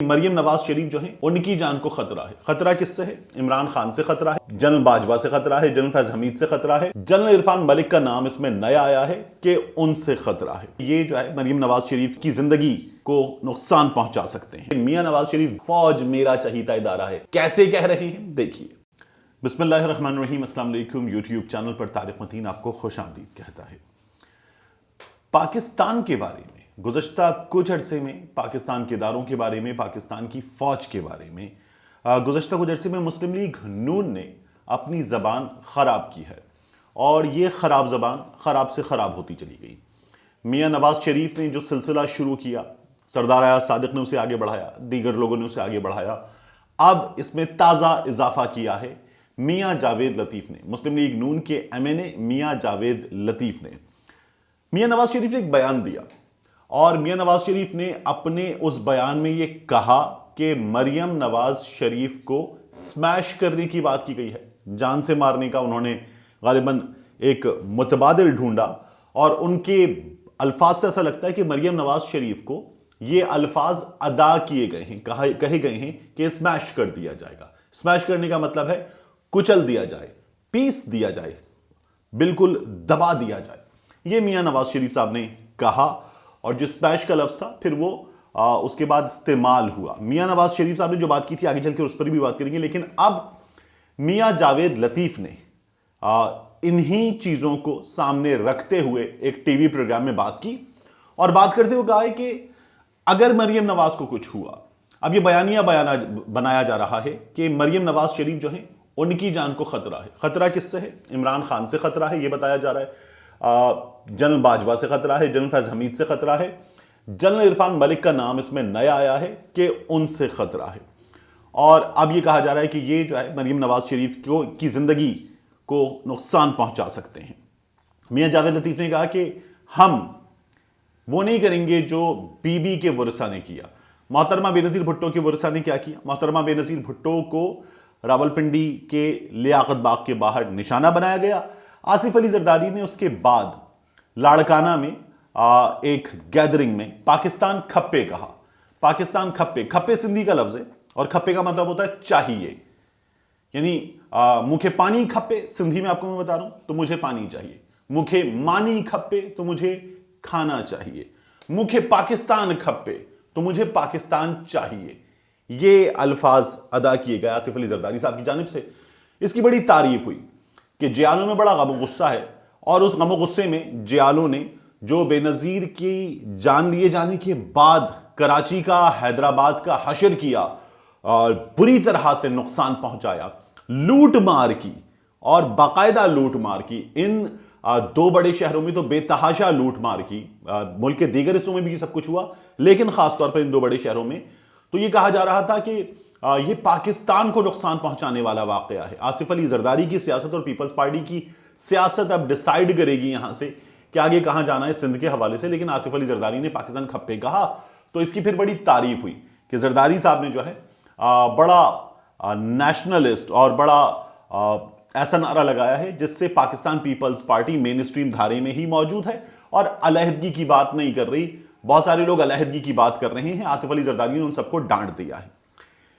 मरियम नवाज शरीफ जो है उनकी जान को खतरा है। खतरा किससे है? इमरान खान से खतरा है, जनरल बाजवा से खतरा है, जनरल फैज हमीद से खतरा है, जनरल इरफान मलिक का नाम इसमें नया आया है कि उनसे खतरा है। ये जो है मरियम नवाज शरीफ की जिंदगी को नुकसान पहुंचा सकते हैं। मियां नवाज शरीफ फौज मेरा चहीता इदारा है कैसे कह रहे हैं, देखिए। बिस्मिल्लाहिर्रहमानिर्रहीम, अस्सलाम वालेकुम। यूट्यूब चैनल पर तारिक मतीन आपको खुशामदीद कहता है। पाकिस्तान के बारे में गुज़श्ता कुछ अरसे में, पाकिस्तान के इदारों के बारे में, पाकिस्तान की फ़ौज के बारे में गुज़श्ता कुछ अरसे में मुस्लिम लीग नून ने अपनी ज़बान ख़राब की है और ये ख़राब ज़बान ख़राब से ख़राब होती चली गई। मियां नवाज शरीफ ने जो सिलसिला शुरू किया, सरदार अयाज सादिक ने उसे आगे बढ़ाया, दीगर लोगों ने उसे आगे बढ़ाया। अब इसमें ताज़ा इजाफा किया है मियां जावेद लतीफ़ ने, मुस्लिम लीग नून के MNA मियां जावेद लतीफ़ ने। मियां नवाज शरीफ ने एक बयान दिया और मियां नवाज शरीफ ने अपने उस बयान में यह कहा कि मरियम नवाज शरीफ को स्मैश करने की बात की गई है, जान से मारने का उन्होंने गालिबन एक मुतबादिल ढूंढा और उनके अल्फाज से ऐसा लगता है कि मरियम नवाज शरीफ को ये अल्फाज अदा किए गए हैं, कहे गए हैं कि स्मैश कर दिया जाएगा। स्मैश करने का मतलब है कुचल दिया जाए, पीस दिया जाए, बिल्कुल दबा दिया जाए। ये मियां नवाज शरीफ साहब ने कहा और जो स्मैश का लफ्ज था फिर वो उसके बाद इस्तेमाल हुआ। मियां नवाज शरीफ साहब ने जो बात की थी आगे चलकर उस पर भी बात करेंगे, लेकिन अब मियां जावेद लतीफ ने इन्हीं चीजों को सामने रखते हुए एक टीवी प्रोग्राम में बात की और बात करते हुए कहा है कि अगर मरियम नवाज को कुछ हुआ, अब ये बयानिया बनाया जा रहा है कि मरियम नवाज शरीफ जो है उनकी जान को खतरा है। खतरा किससे है? इमरान खान से खतरा है, ये बताया जा रहा है। जनरल बाजवा से खतरा है, जनरल फैज हमीद से खतरा है, जनरल इरफान मलिक का नाम इसमें नया आया है कि उनसे खतरा है। और अब ये कहा जा रहा है कि ये जो है मरियम नवाज शरीफ की जिंदगी को नुकसान पहुंचा सकते हैं। मियां जावेद लतीफ ने कहा कि हम वो नहीं करेंगे जो बीबी के वरसा ने किया। मोहतरमा बेनज़ीर भुट्टो के वरसा ने क्या किया? मोहतरमा बेनज़ीर भुट्टो को रावलपिंडी के लियाकत बाग के बाहर निशाना बनाया गया। आसिफ अली जरदारी ने उसके बाद लाड़काना में एक गैदरिंग में पाकिस्तान खप्पे कहा। पाकिस्तान खप्पे, खप्पे सिंधी का लफ्ज है और खप्पे का मतलब होता है चाहिए, यानी मुखे पानी खप्पे सिंधी में आपको मैं बता रहा हूं तो मुझे पानी चाहिए, मुखे मानी खप्पे तो मुझे खाना चाहिए, मुखे पाकिस्तान खप्पे तो मुझे पाकिस्तान चाहिए। ये अल्फाज अदा किए गए आसिफ अली जरदारी साहब की जानिब से। इसकी बड़ी तारीफ हुई कि जियालों में बड़ा गम गुस्सा है और उस गम गुस्से में जियालों ने जो बेनज़ीर की जान लिए जाने के बाद कराची का, हैदराबाद का हशर किया और बुरी तरह से नुकसान पहुंचाया, लूट मार की और बाकायदा लूट मार की। इन दो बड़े शहरों में तो बेतहाशा लूट मार की, मुल्क के दीगर हिस्सों में भी सब कुछ हुआ, लेकिन खासतौर पर इन दो बड़े शहरों में तो यह कहा जा रहा था कि ये पाकिस्तान को नुकसान पहुंचाने वाला वाकया है। आसिफ अली जरदारी की सियासत और पीपल्स पार्टी की सियासत अब डिसाइड करेगी यहां से कि आगे कहां जाना है सिंध के हवाले से। लेकिन आसिफ अली जरदारी ने पाकिस्तान खप्पे कहा तो इसकी फिर बड़ी तारीफ हुई कि जरदारी साहब ने जो है बड़ा नेशनलिस्ट और बड़ा ऐसा नारा लगाया है जिससे Pakistan Peoples Party mainstream धारे में ही मौजूद है और अलहदगी की बात नहीं कर रही। बहुत सारे लोग अलहदगी की बात कर रहे हैं, आसिफ अली जरदारी ने उन सबको डांट दिया है।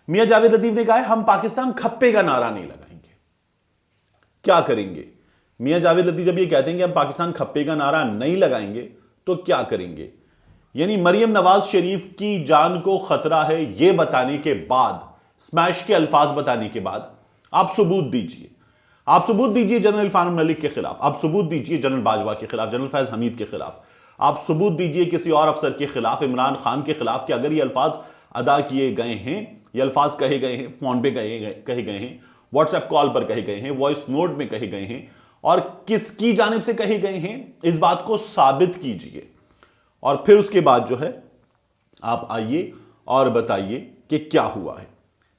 मियां जावेद लतीफ ने कहा है हम पाकिस्तान खप्पे का नारा नहीं लगाएंगे। क्या करेंगे? मियां जावेद लतीफ जब ये कहते हैं कि हम पाकिस्तान खप्पे का नारा नहीं लगाएंगे तो क्या करेंगे? यानी मरियम नवाज शरीफ की जान को खतरा है ये बताने के बाद, स्मैश के अल्फाज बताने के बाद आप सबूत दीजिए। आप सबूत दीजिए जनरल इरफान मलिक के खिलाफ, आप सबूत दीजिए जनरल बाजवा के खिलाफ, जनरल फैज हमीद के खिलाफ, आप सबूत दीजिए किसी और अफसर के खिलाफ, इमरान खान के खिलाफ, कि अगर ये अल्फाज अदा किए गए हैं, ये अल्फाज कहे गए हैं, फोन पे कहे गए हैं, व्हाट्सएप कॉल पर कहे गए हैं, वॉइस नोट में कहे गए हैं और किसकी जानिब से कहे गए हैं, इस बात को साबित कीजिए। और फिर उसके बाद जो है आप आइए और बताइए कि क्या हुआ है।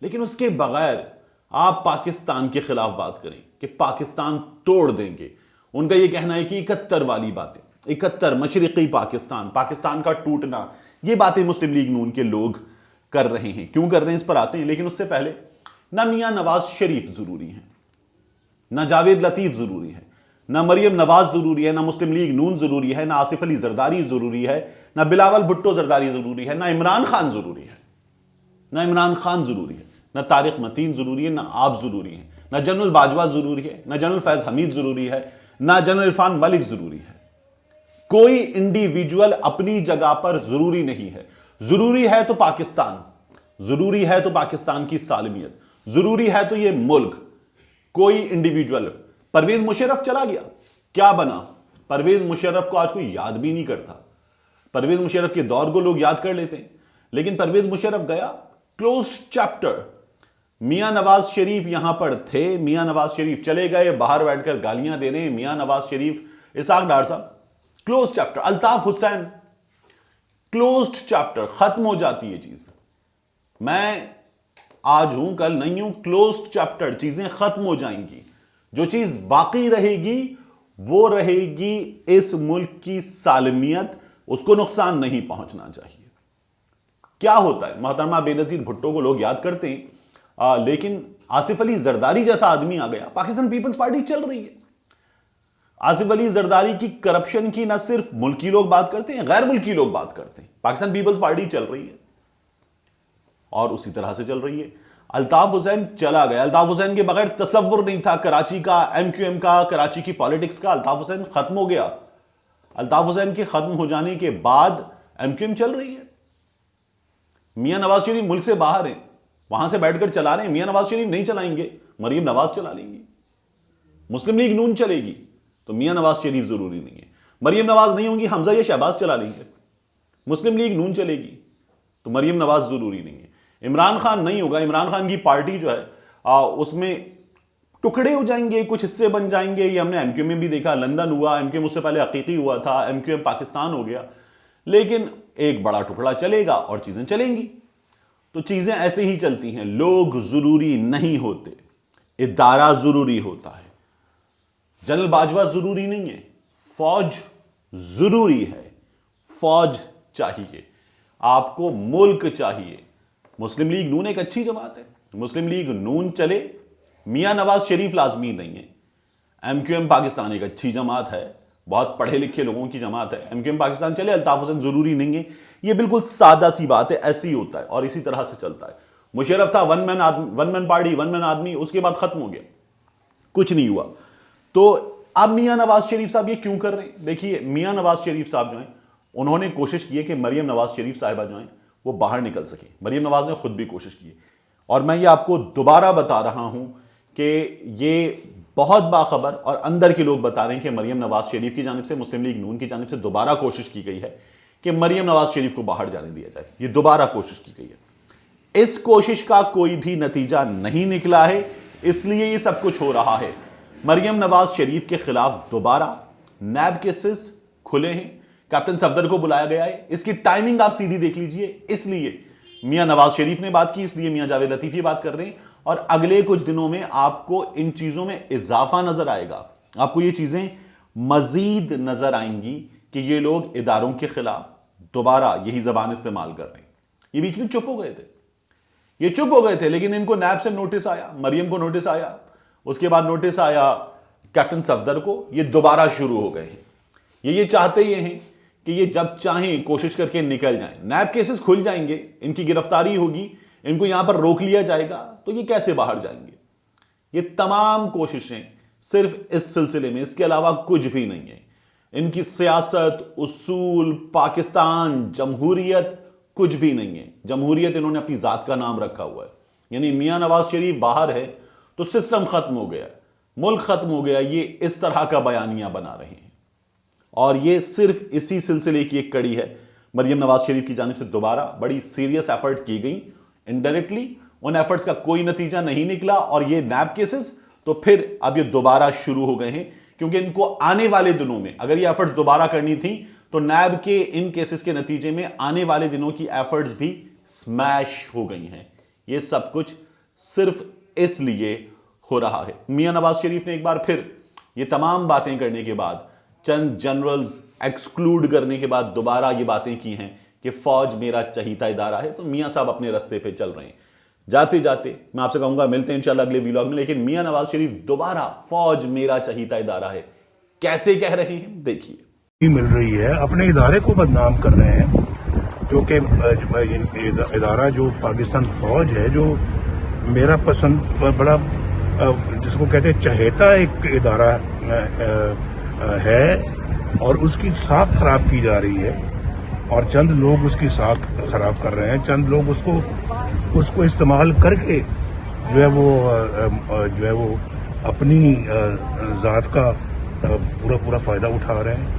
लेकिन उसके बगैर आप पाकिस्तान के खिलाफ बात करें कि पाकिस्तान तोड़ देंगे। उनका यह कहना है कि 71 वाली बातें, 71 मशरिकी पाकिस्तान, पाकिस्तान का टूटना, ये बातें मुस्लिम लीग नून के लोग कर रहे हैं। क्यों कर रहे हैं इस पर आते हैं, लेकिन उससे पहले ना मियां नवाज शरीफ जरूरी है, ना जावेद लतीफ जरूरी है, ना मरियम नवाज जरूरी है, ना मुस्लिम लीग नून जरूरी है, ना आसिफ अली जरदारी जरूरी है, ना बिलावल भुट्टो जरदारी जरूरी है, ना इमरान खान जरूरी है। ना इमरान खान जरूरी है, ना तारिक मतीन जरूरी है, ना आप जरूरी है, ना जनरल बाजवा जरूरी है, ना जनरल फैज हमीद जरूरी है, ना जनरल इरफान मलिक जरूरी है। कोई इंडिविजुअल अपनी जगह पर जरूरी नहीं है। जरूरी है तो पाकिस्तान, जरूरी है तो पाकिस्तान की सालमियत, जरूरी है तो यह मुल्क। कोई इंडिविजुअल, परवेज मुशर्रफ चला गया, क्या बना? परवेज मुशर्रफ को आज कोई याद भी नहीं करता। परवेज मुशर्रफ के दौर को लोग याद कर लेते हैं, लेकिन परवेज मुशर्रफ गया, क्लोज्ड चैप्टर। मियां नवाज शरीफ यहां पर थे, मियां नवाज शरीफ चले गए, बाहर बैठकर गालियां दे रहे हैं मियां नवाज शरीफ, इसाक डार साहब, close chapter. Altaf Hussain, closed chapter, खत्म हो जाती है चीज। मैं आज हूं कल नहीं हूं, क्लोज्ड चैप्टर, चीजें खत्म हो जाएंगी। जो चीज बाकी रहेगी वो रहेगी इस मुल्क की सालमियत, उसको नुकसान नहीं पहुंचना चाहिए। क्या होता है, मोहतरमा बेनजीर भुट्टो को लोग याद करते हैं, लेकिन आसिफ अली जरदारी जैसा आदमी आ गया, पाकिस्तान पीपल्स पार्टी चल रही है। आसिफ अली जरदारी की करप्शन की ना सिर्फ मुल्की लोग बात करते हैं, गैर मुल्की लोग बात करते हैं। पाकिस्तान पीपल्स पार्टी चल रही है और उसी तरह से चल रही है। अल्ताफ हुसैन चला गया, अल्ताफ हुसैन के बगैर तसव्वुर नहीं था कराची का, एमक्यूएम का, कराची की पॉलिटिक्स का। अल्ताफ हुसैन खत्म हो गया। अल्ताफ हुसैन के खत्म हो जाने के बाद एमक्यूएम चल रही है। मियां नवाज शरीफ मुल्क से बाहर हैं, वहां से बैठकर चला रहे हैं। मियां नवाज शरीफ नहीं चलाएंगे, मरियम नवाज चला लेंगी। मुस्लिम लीग नून चलेगी तो मियां नवाज शरीफ जरूरी नहीं है। मरियम नवाज नहीं होंगी, हमजा या शहबाज चला लेंगे। मुस्लिम लीग नून चलेगी तो मरियम नवाज जरूरी नहीं है। इमरान खान नहीं होगा, इमरान खान की पार्टी जो है उसमें टुकड़े हो जाएंगे, कुछ हिस्से बन जाएंगे। ये हमने एमक्यूएम में भी देखा, लंदन हुआ, एमक्यूएम उससे पहले हकीकी हुआ था, एमक्यूएम पाकिस्तान हो गया। लेकिन एक बड़ा टुकड़ा चलेगा और चीजें चलेंगी। तो चीजें ऐसे ही चलती हैं। लोग जरूरी नहीं होते, इदारा जरूरी होता है। जनरल बाजवा जरूरी नहीं है, फौज जरूरी है। फौज चाहिए आपको, मुल्क चाहिए। मुस्लिम लीग नून एक अच्छी जमात है, मुस्लिम लीग नून चले, मियां नवाज शरीफ लाजमी नहीं है। एमक्यूएम पाकिस्तान एक अच्छी जमात है, बहुत पढ़े लिखे लोगों की जमात है। एमक्यूएम पाकिस्तान चले, अल्ताफ हुसैन जरूरी नहीं है। ये बिल्कुल सादा सी बात है, ऐसे ही होता है और इसी तरह से चलता है। मुशर्रफ था one man party, one man आदमी, उसके बाद खत्म हो गया, कुछ नहीं हुआ। तो अब मियां नवाज शरीफ साहब ये क्यों कर रहे हैं? देखिए, मियां नवाज शरीफ साहब जो हैं, उन्होंने कोशिश की है कि मरियम नवाज शरीफ साहिबा जो हैं वो बाहर निकल सके। मरियम नवाज ने खुद भी कोशिश की है और मैं ये आपको दोबारा बता रहा हूं कि ये बहुत बाखबर और अंदर के लोग बता रहे हैं कि मरियम नवाज शरीफ की जानिब से, मुस्लिम लीग नून की जानिब से दोबारा कोशिश की गई है कि मरियम नवाज शरीफ को बाहर जाने दिया जाए। ये दोबारा कोशिश की गई है। इस कोशिश का कोई भी नतीजा नहीं निकला है, इसलिए ये सब कुछ हो रहा है। मरियम नवाज शरीफ के खिलाफ दोबारा नैब केसेस खुले हैं, कैप्टन सफदर को बुलाया गया है। इसकी टाइमिंग आप सीधी देख लीजिए। इसलिए मियां नवाज शरीफ ने बात की, इसलिए मियां जावेद लतीफ बात कर रहे हैं और अगले कुछ दिनों में आपको इन चीजों में इजाफा नजर आएगा। आपको ये चीजें मजीद नजर आएंगी कि ये लोग इदारों के खिलाफ दोबारा यही जबान इस्तेमाल कर रहे हैं। ये बीच में चुप हो गए थे, ये चुप हो गए थे, लेकिन इनको नैब से नोटिस आया, मरियम को नोटिस आया, उसके बाद नोटिस आया कैप्टन सफदर को। ये दोबारा शुरू हो गए हैं। ये चाहते ये हैं कि ये जब चाहें कोशिश करके निकल जाएं। नैब केसेस खुल जाएंगे, इनकी गिरफ्तारी होगी, इनको यहां पर रोक लिया जाएगा, तो ये कैसे बाहर जाएंगे? ये तमाम कोशिशें सिर्फ इस सिलसिले में, इसके अलावा कुछ भी नहीं है। इनकी सियासत, उसूल, पाकिस्तान, जमहूरियत कुछ भी नहीं है। जमहूरियत इन्होंने अपनी जात का नाम रखा हुआ है। यानी मियां नवाज शरीफ बाहर है तो सिस्टम खत्म हो गया, मुल्क खत्म हो गया। ये इस तरह का बयानिया बना रहे हैं और ये सिर्फ इसी सिलसिले की एक कड़ी है। मरियम नवाज शरीफ की जानिब से दोबारा बड़ी सीरियस एफर्ट की गई, इनडायरेक्टली उन एफर्ट्स का कोई नतीजा नहीं निकला और ये नैब केसेस तो फिर अब ये दोबारा शुरू हो गए हैं, क्योंकि इनको आने वाले दिनों में अगर ये एफर्ट्स दोबारा करनी थी तो नैब के इन केसेस के नतीजे में आने वाले दिनों की एफर्ट्स भी स्मैश हो गई हैं। ये सब कुछ सिर्फ इसलिए हो रहा है। मियां नवाज शरीफ ने एक बार फिर ये तमाम बातें करने के बाद, चंद जनरल्स एक्सक्लूड करने के बाद दोबारा ये बातें की हैं कि फौज मेरा चहीता इदारा है। तो मियां साहब अपने रास्ते पे चल रहे हैं। जाते जाते मैं आपसे कहूंगा मिलते हैं इंशाल्लाह अगले व्लॉग में, लेकिन मियां नवाज शरीफ दोबारा फौज मेरा चहीता इदारा है कैसे कह रहे हैं देखिए। मिल रही है, अपने इदारे को बदनाम कर रहे हैं क्योंकि इदारा जो पाकिस्तान फौज है, जो मेरा पसंद बड़ा जिसको कहते हैं चहेता एक इदारा है, और उसकी साख खराब की जा रही है और चंद लोग उसकी साख खराब कर रहे हैं। चंद लोग उसको इस्तेमाल करके जो है वो अपनी ज़ात का पूरा फायदा उठा रहे हैं।